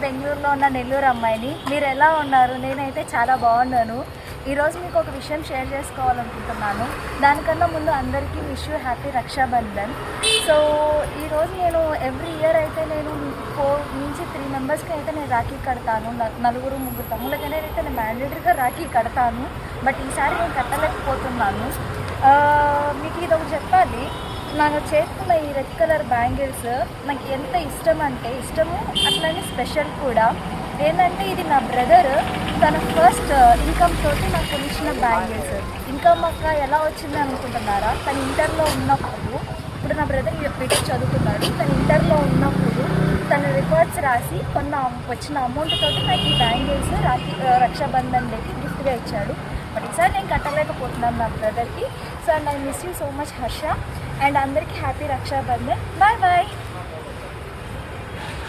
బెంగళూరులో ఉన్న నెల్లూరు అమ్మాయిని. మీరు ఎలా ఉన్నారు? నేనైతే చాలా బాగున్నాను. ఈరోజు మీకు ఒక విషయం షేర్ చేసుకోవాలనుకుంటున్నాను. దానికన్నా ముందు అందరికీ wish you happy Rakshabandhan. So ఈరోజు నేను ఎవ్రీ ఇయర్ అయితే నేను 4 నుంచి 3 మెంబర్స్కి అయితే నేను రాఖీ కడతాను. 4 3 తమ్ముళ్ళకైనా అయితే నేను మ్యాండేటరీగా రాఖీ కడతాను. బట్ ఈసారి నేను కట్టలేకపోతున్నాను. మీకు ఇది ఒకటి చెప్పాలి, నాకు చేస్తున్న ఈ రెడ్ కలర్ బ్యాంగిల్స్ నాకు ఎంత ఇష్టము, అట్లనే స్పెషల్ కూడా. ఏంటంటే ఇది నా బ్రదర్ తన ఫస్ట్ ఇన్కమ్ తోటి నాకు కొనిచ్చిన బ్యాంగిల్స్. ఇన్కమ్ అక్క ఎలా వచ్చింది అనుకుంటున్నారా? తను ఇంటర్లో ఉన్నప్పుడు, ఇప్పుడు నా బ్రదర్ బీటెక్ చదువుతున్నాడు, తను ఇంటర్లో ఉన్నప్పుడు తన రికార్డ్స్ రాసి వచ్చిన అమౌంట్ తోటి నాకు ఈ బ్యాంగిల్స్ రక్షాబంధన్ డేకి గిఫ్ట్గా ఇచ్చాడు. బట్ ఈసారి నేను కట్టలేకపోతున్నాను నా బ్రదర్కి. So and I miss you so much Harsha. And అందరికీ హ్యాపీ రక్షాబంధన్. Bye bye.